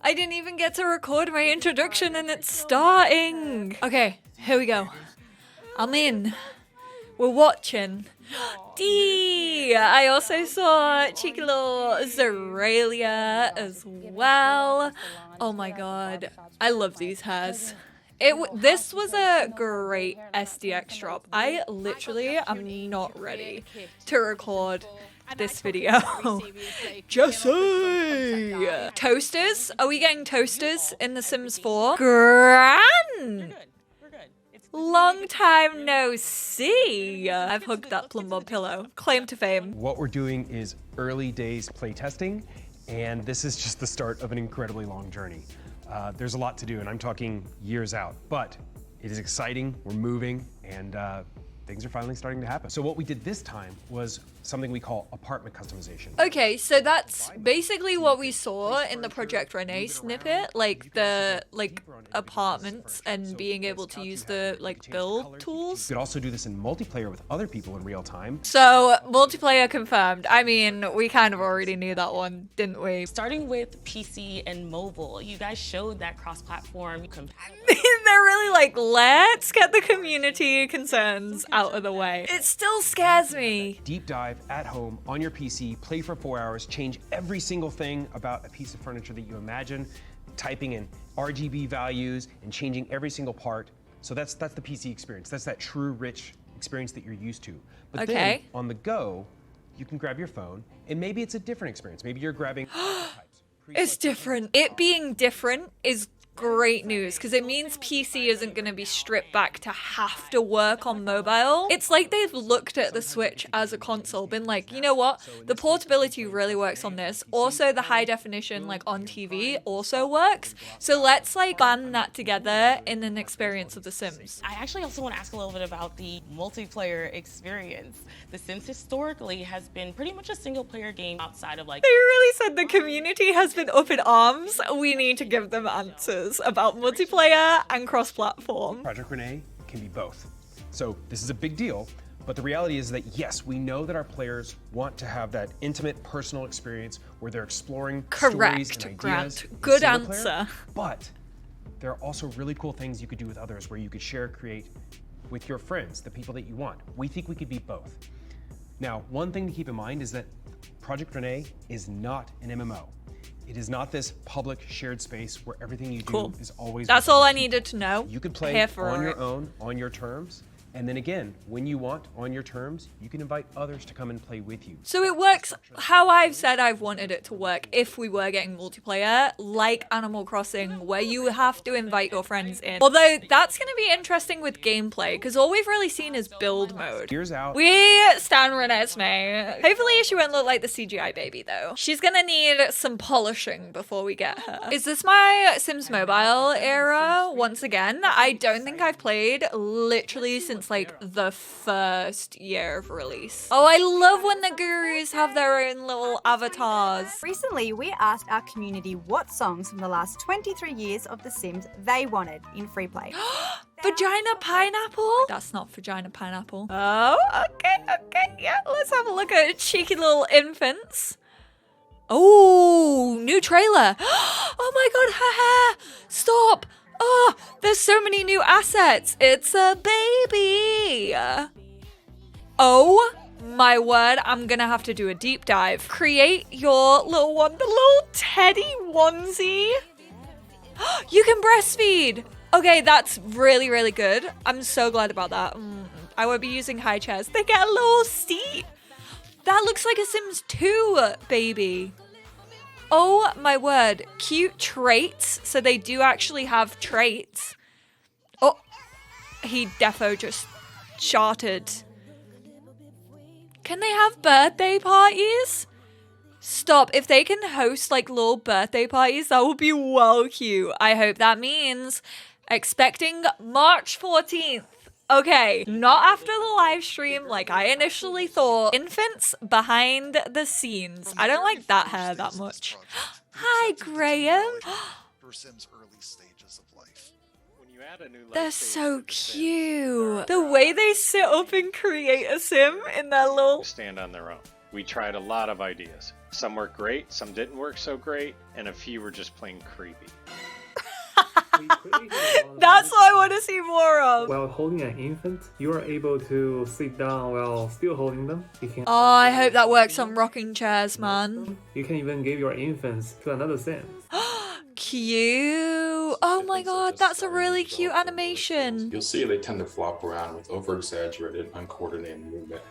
I didn't even get to record my introduction and it's starting. Okay, here we go. I'm in. We're watching. D. I also saw cheeky little Zeralia as well. Oh my god. I love these hairs. This was a great SDX drop. I literally am not ready to record this video. Jesse! Toasters? Are we getting toasters in The Sims 4? Gran! Long time no see. I've hugged that plum bob pillow. Claim to fame. What we're doing is early days play testing, and this is just the start of an incredibly long journey. There's a lot to do, and I'm talking years out, but it is exciting, we're moving, and things are finally starting to happen. So what we did this time was something we call apartment customization. Okay, so that's basically what we saw in the Project Renee snippet, like the apartments and being able to use the build tools. You could also do this in multiplayer with other people in real time. So multiplayer confirmed. I mean, we kind of already knew that one, didn't we? Starting with PC and mobile, you guys showed that cross-platform. They're really like, let's get the community concerns out of the way. It still scares me. Deep dive at home on your PC, play for 4 hours, change every single thing about a piece of furniture that you imagine, typing in RGB values and changing every single part. So that's the PC experience. That's that true rich experience that you're used to. But then on the go, you can grab your phone and maybe it's a different experience. Maybe you're grabbing types. It's different. It being different is great news because it means PC isn't going to be stripped back to have to work on mobile. It's like they've looked at the Switch as a console, been like, you know what, the portability really works on this. Also, the high definition on TV also works. So let's band that together in an experience of The Sims. I actually also want to ask a little bit about the multiplayer experience. The Sims historically has been pretty much a single player game outside of They really said the community has been up in arms. We need to give them answers about multiplayer and cross-platform. Project Renee can be both. So this is a big deal, but the reality is that yes, we know that our players want to have that intimate personal experience where they're exploring stories and ideas. Grant. Good answer. But there are also really cool things you could do with others where you could share, create with your friends, the people that you want. We think we could be both. Now, one thing to keep in mind is that Project Renee is not an MMO. It is not this public shared space where everything you do is always. That's all I needed to know. You could play on your own, on your terms. And then again, when you want, on your terms, you can invite others to come and play with you. So it works how I've said I've wanted it to work if we were getting multiplayer, like Animal Crossing, where you have to invite your friends in. Although that's going to be interesting with gameplay, because all we've really seen is build mode. Here's out. We stand Renee. Hopefully she won't look like the CGI baby, though. She's going to need some polishing before we get her. Is this my Sims Mobile era? Once again, I don't think I've played literally since the first year of release. Oh, I love when the gurus have their own little avatars. Recently, we asked our community what songs from the last 23 years of The Sims they wanted in free play. Vagina pineapple? That's not vagina pineapple. Oh, okay, yeah. Let's have a look at cheeky little infants. Oh, new trailer. Oh my god, her hair. Stop. Oh, there's so many new assets. It's a baby. Oh my word, I'm gonna have to do a deep dive. Create your little one, the little teddy onesie. You can breastfeed. Okay, that's really, really good. I'm so glad about that. I won't be using high chairs. They get a little seat. That looks like a Sims 2 baby. Oh my word, cute traits. So they do actually have traits. Oh, he defo just charted. Can they have birthday parties? Stop, if they can host little birthday parties, that would be well cute. I hope that means expecting March 14th. Okay, not after the live stream like I initially thought. Infants behind the scenes. I don't like that hair that much. Hi, Graham. For Sims' early stages of life. When you add a new They're so cute. The way they sit up and create a sim in their little... stand on their own. We tried a lot of ideas. Some worked great, some didn't work so great, and a few were just plain creepy. That's what I want to see more of. While holding an infant, you are able to sit down while still holding them. You can Oh, I hope that works on rocking chairs, man. You can even give your infants to another sim. Cute. Oh my god, that's a really cute animation. You'll see they tend to flop around with over-exaggerated, uncoordinated movement.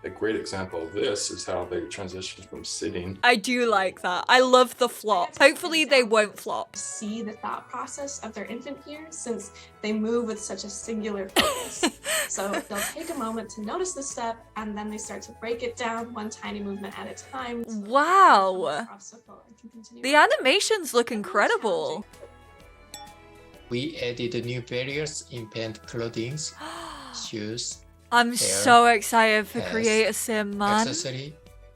A great example of this is how they transition from sitting. I do like that. I love the flop. Hopefully they won't flop. See the thought process of their infant here since they move with such a singular focus. So they'll take a moment to notice the step and then they start to break it down one tiny movement at a time. Wow. The animations look incredible. We added new barriers in pant clothing, shoes, I'm hair, so excited for hairs, Create a Sim, man. accessory,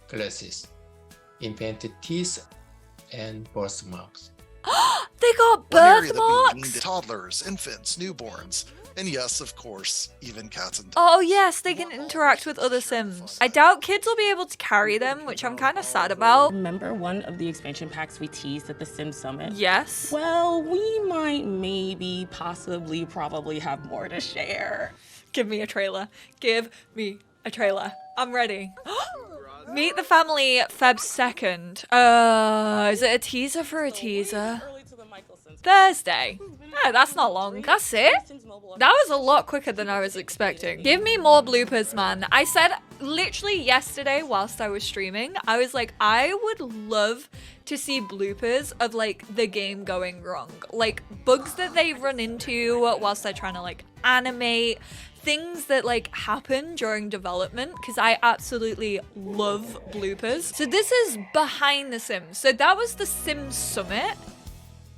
glasses, invented teeth, and birthmarks. They got One area that we leaned birthmarks. to toddlers, infants, newborns, and yes, of course, even cats and dogs. Oh yes, they can interact with other Sims. I doubt kids will be able to carry them, which I'm kind of sad about. Remember one of the expansion packs we teased at the Sim Summit? Yes. Well, we might maybe, possibly, probably have more to share. Give me a trailer. Give me a trailer. I'm ready. Meet the Family Feb 2nd. Is it a teaser for a teaser? Thursday. No, that's not long. That's it? That was a lot quicker than I was expecting. Give me more bloopers, man. I said literally yesterday whilst I was streaming, I was like, I would love to see bloopers of like the game going wrong. Like bugs that they run into whilst they're trying to like animate, things that like happen during development, because I absolutely love bloopers. So this is behind the Sims. So that was the Sims Summit.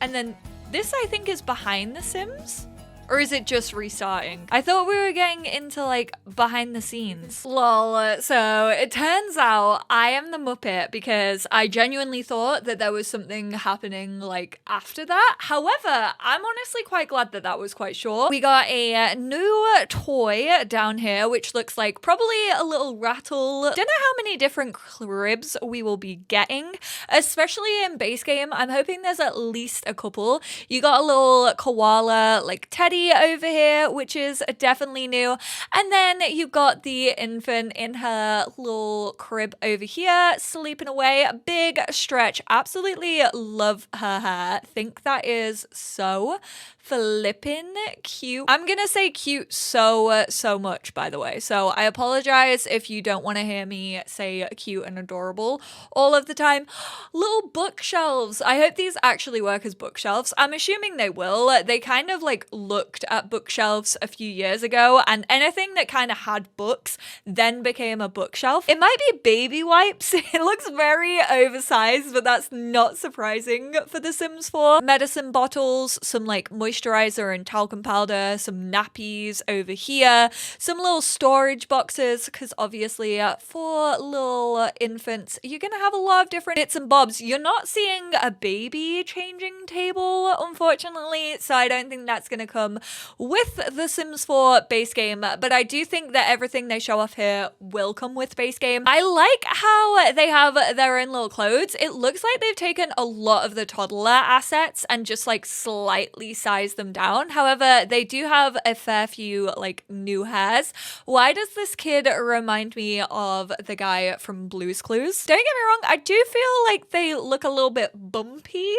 And then this I think is behind the Sims. Or is it just restarting? I thought we were getting into like behind the scenes. Lol. So it turns out I am the Muppet because I genuinely thought that there was something happening like after that. However, I'm honestly quite glad that that was quite short. We got a new toy down here, which looks like probably a little rattle. Don't know how many different cribs we will be getting, especially in base game. I'm hoping there's at least a couple. You got a little koala like teddy over here, which is definitely new, and then you've got the infant in her little crib over here sleeping away. A big stretch. Absolutely love her hair. Think that is so flippin' cute. I'm gonna say cute so much, by the way, so I apologize if you don't want to hear me say cute and adorable all of the time. Little bookshelves. I hope these actually work as bookshelves. I'm assuming they will. They kind of like looked at bookshelves a few years ago, and anything that kind of had books then became a bookshelf. It might be baby wipes. It looks very oversized, but that's not surprising for The Sims 4. Medicine bottles, some like moisturizer and talcum powder, some nappies over here, some little storage boxes, because obviously for little infants, you're gonna have a lot of different bits and bobs. You're not seeing a baby changing table, unfortunately, so I don't think that's gonna come with The Sims 4 base game, but I do think that everything they show off here will come with base game. I like how they have their own little clothes. It looks like they've taken a lot of the toddler assets and just like slightly sized them down. However, they do have a fair few like new hairs. Why does this kid remind me of the guy from Blue's Clues? Don't get me wrong, I do feel like they look a little bit bumpy.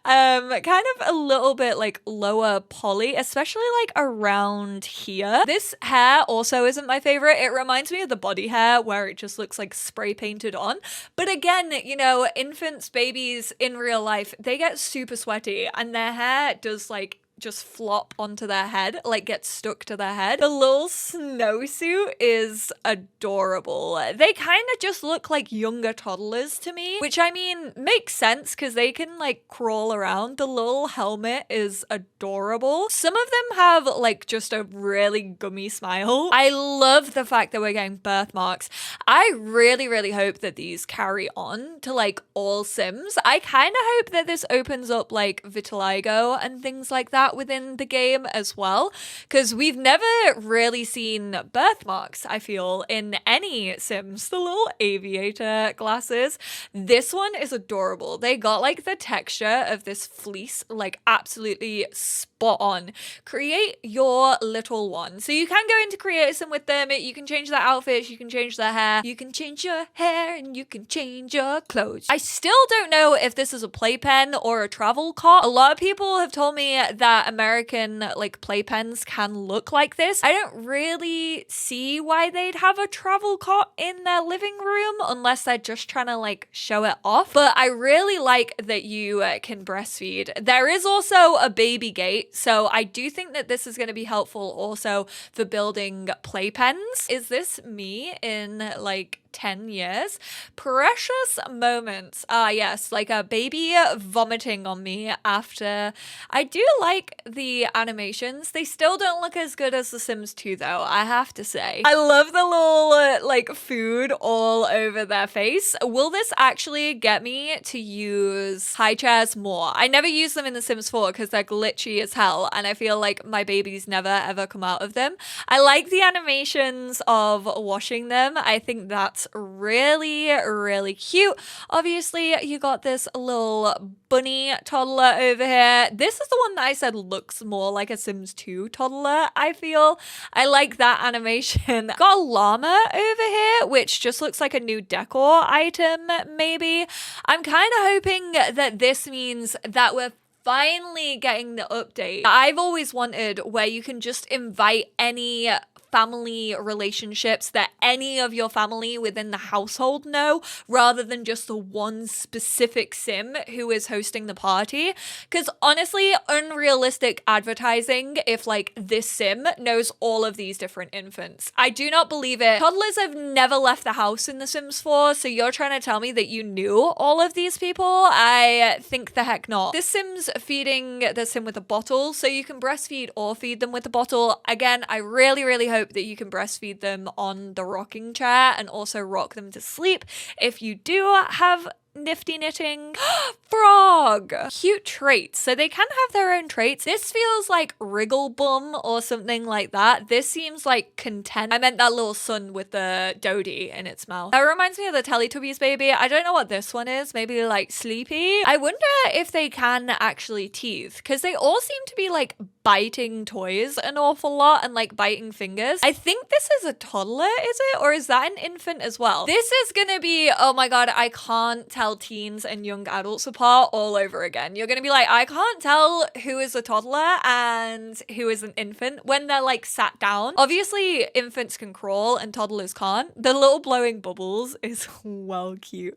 Kind of a little bit like lower poly, especially like around here. This hair also isn't my favorite. It reminds me of the body hair where it just looks like spray painted on. But again, you know, infants, babies in real life, they get super sweaty and their hair does like just flop onto their head, like get stuck to their head. The little snowsuit is adorable. They kind of just look like younger toddlers to me, which I mean makes sense because they can like crawl around. The little helmet is adorable. Some of them have like just a really gummy smile. I love the fact that we're getting birthmarks. I really hope that these carry on to like all Sims. I kind of hope that this opens up like vitiligo and things like that. that within the game as well, because we've never really seen birthmarks, I feel, in any Sims. The little aviator glasses. This one is adorable. They got like the texture of this fleece, like absolutely spot on. Create your little one. So you can go into create Sim with them. You can change their outfits, you can change their hair, you can change your hair, and you can change your clothes. I still don't know if this is a playpen or a travel cot. A lot of people have told me that American like playpens can look like this. I don't really see why they'd have a travel cot in their living room unless they're just trying to like show it off. But I really like that you can breastfeed. There is also a baby gate, so I do think that this is going to be helpful also for building playpens. Is this me in like 10 years? Precious moments. Ah, yes, like a baby vomiting on me after. I do like the animations. They still don't look as good as The Sims 2 though, I have to say. I love the little like food all over their face. Will this actually get me to use high chairs more? I never use them in The Sims 4 because they're glitchy as hell, and I feel like my babies never ever come out of them. I like the animations of washing them. I think that's really, really cute. Obviously, you got this little bunny toddler over here. This is the one that I said looks more like a Sims 2 toddler, I feel. I like that animation. Got a llama over here, which just looks like a new decor item, maybe. I'm kind of hoping that this means that we're finally getting the update I've always wanted, where you can just invite any family relationships that any of your family within the household know, rather than just the one specific Sim who is hosting the party. Because honestly, unrealistic advertising if like this Sim knows all of these different infants. I do not believe it. Toddlers have never left the house in The Sims 4, so you're trying to tell me that you knew all of these people? I think the heck not. This Sim's feeding the Sim with a bottle, so you can breastfeed or feed them with a bottle. Again, I really, really hope that you can breastfeed them on the rocking chair and also rock them to sleep if you do have nifty knitting. Frog! Cute traits. So they can have their own traits. This feels like Wriggle Bum or something like that. This seems like content. I meant that little sun with the Dodie in its mouth. That reminds me of the Teletubbies baby. I don't know what this one is. Maybe like Sleepy. I wonder if they can actually tease, because they all seem to be like biting toys an awful lot and like biting fingers. I think this is a toddler, is it? Or is that an infant as well? This is gonna be, oh my god, I can't tell teens and young adults apart all over again. You're gonna be like, I can't tell who is a toddler and who is an infant when they're like sat down. Obviously, infants can crawl and toddlers can't. The little blowing bubbles is well cute.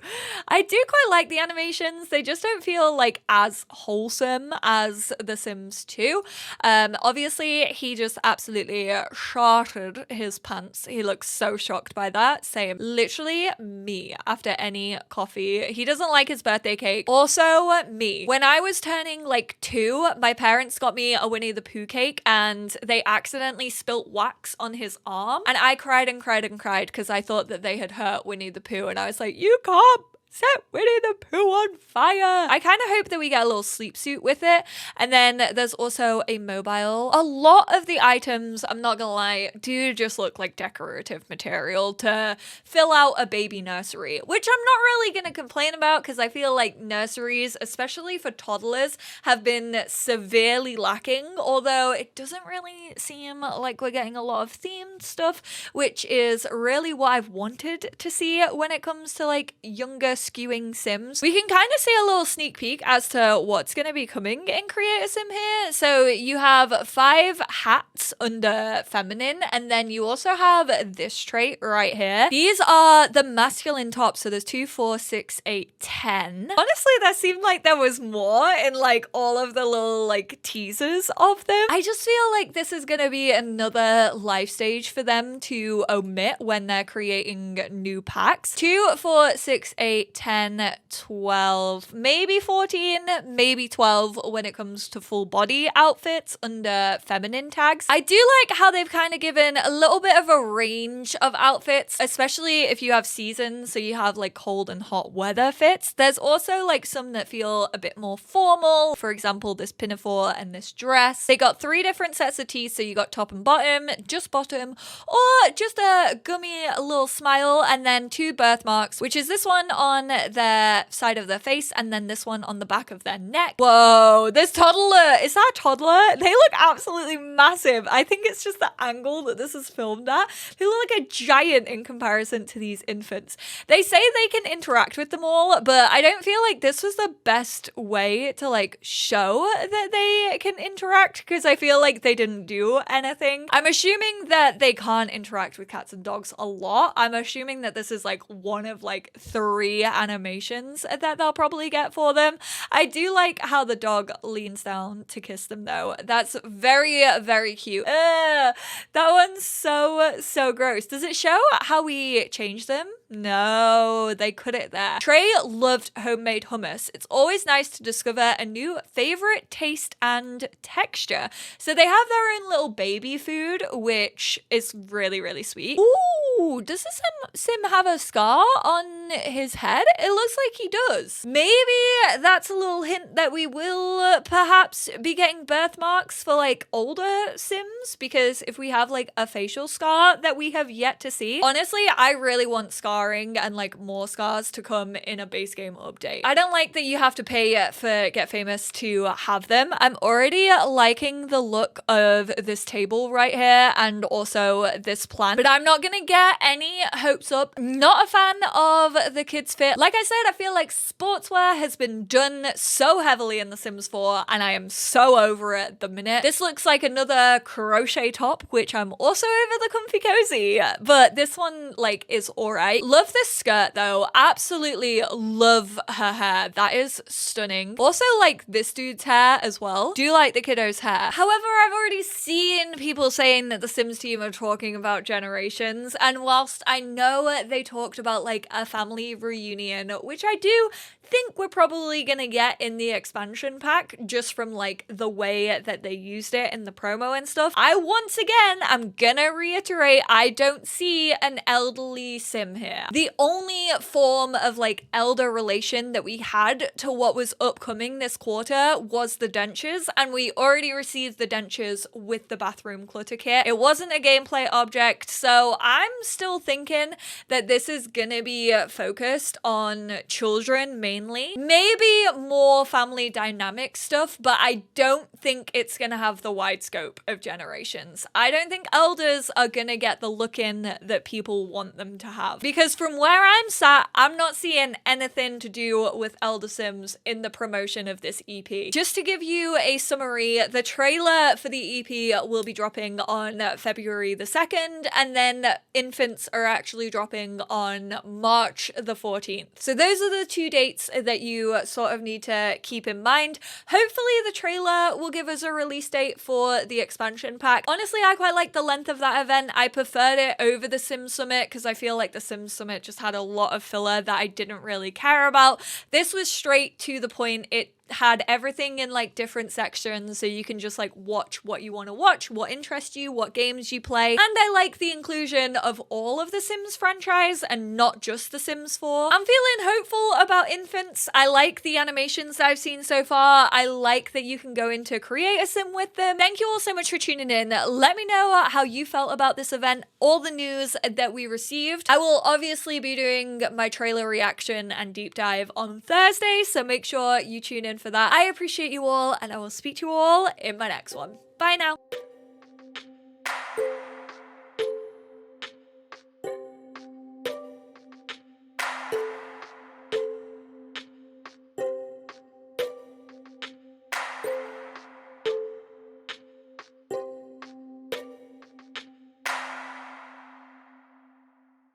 I do quite like the animations. They just don't feel like as wholesome as The Sims 2. Obviously, he just absolutely sharted his pants. He looks so shocked by that. Same. Literally me after any coffee. He doesn't like his birthday cake. Also, me. When I was turning like 2, my parents got me a Winnie the Pooh cake and they accidentally spilt wax on his arm. And I cried and cried and cried because I thought that they had hurt Winnie the Pooh. And I was like, you can't set Winnie the Pooh on fire. I kind of hope that we get a little sleep suit with it. And then there's also a mobile. A lot of the items, I'm not gonna lie, do just look like decorative material to fill out a baby nursery, which I'm not really gonna complain about because I feel like nurseries, especially for toddlers, have been severely lacking, although it doesn't really seem like we're getting a lot of themed stuff, which is really what I've wanted to see when it comes to like younger skewing Sims. We can kind of see a little sneak peek as to what's going to be coming in Create a Sim here. So you have 5 hats under feminine, and then you also have this trait right here. These are the masculine tops. So there's 2, 4, 6, 8, 10. Honestly, that seemed like there was more in like all of the little like teasers of them. I just feel like this is going to be another life stage for them to omit when they're creating new packs. 2, 4, 6, 8, 10, 12, maybe 14, maybe 12 when it comes to full body outfits under feminine tags. I do like how they've kind of given a little bit of a range of outfits, especially if you have seasons, so you have like cold and hot weather fits. There's also like some that feel a bit more formal. For example, this pinafore and this dress. They got 3 different sets of tees, so you got top and bottom, just bottom, or just a gummy little smile, and then 2 birthmarks, which is this one on their side of their face and then this one on the back of their neck. Whoa, this toddler, is that a toddler? They look absolutely massive. I think it's just the angle that this is filmed at. They look like a giant in comparison to these infants. They say they can interact with them all, but I don't feel like this was the best way to like show that they can interact, because I feel like they didn't do anything. I'm assuming that they can't interact with cats and dogs a lot. I'm assuming that this is like one of like 3 animations that they'll probably get for them. I do like how the dog leans down to kiss them though. That's very, very cute. That one's so gross. Does it show how we change them? No, they cut it there. Trey loved homemade hummus. It's always nice to discover a new favorite taste and texture. So they have their own little baby food, which is really, really sweet. Ooh, does this sim have a scar on his head? It looks like he does. Maybe that's a little hint that we will perhaps be getting birthmarks for like older sims, because if we have like a facial scar that we have yet to see, honestly, I really want scarring and like more scars to come in a base game update. I don't like that you have to pay for Get Famous to have them. I'm already liking the look of this table right here and also this plant, but I'm not gonna get any hopes up. Not a fan of the kids fit. Like I said, I feel like sportswear has been done so heavily in The Sims 4 and I am so over it at the minute. This looks like another crochet top, which I'm also over the comfy cozy, but this one like is alright. Love this skirt though. Absolutely love her hair. That is stunning. Also like this dude's hair as well. Do like the kiddo's hair. However, I've already seen people saying that the Sims team are talking about generations, and whilst I know they talked about like a family reunion, which I do think we're probably gonna get in the expansion pack just from like the way that they used it in the promo and stuff, once again, I'm gonna reiterate, I don't see an elderly sim here. The only form of like elder relation that we had to what was upcoming this quarter was the dentures, and we already received the dentures with the bathroom clutter kit. It wasn't a gameplay object, so I'm still thinking that this is gonna be focused on children mainly. Maybe more family dynamic stuff, but I don't think it's gonna have the wide scope of generations. I don't think elders are gonna get the look in that people want them to have, because from where I'm sat, I'm not seeing anything to do with Elder Sims in the promotion of this EP. Just to give you a summary, the trailer for the EP will be dropping on February the 2nd, and then infants are actually dropping on March the 14th. So those are the 2 dates that you sort of need to keep in mind. Hopefully the trailer will give us a release date for the expansion pack. Honestly, I quite like the length of that event. I preferred it over the Sims Summit because I feel like the Sims Summit just had a lot of filler that I didn't really care about. This was straight to the point. It had everything in like different sections, so you can just like watch what you want to watch, what interests you, what games you play. And I like the inclusion of all of the Sims franchise and not just the Sims 4. I'm feeling hopeful about infants. I like the animations that I've seen so far. I like that you can go into create a sim with them. Thank you all so much for tuning in. Let me know how you felt about this event, all the news that we received. I will obviously be doing my trailer reaction and deep dive on Thursday, so make sure you tune in for that. I appreciate you all, and I will speak to you all in my next one. Bye now.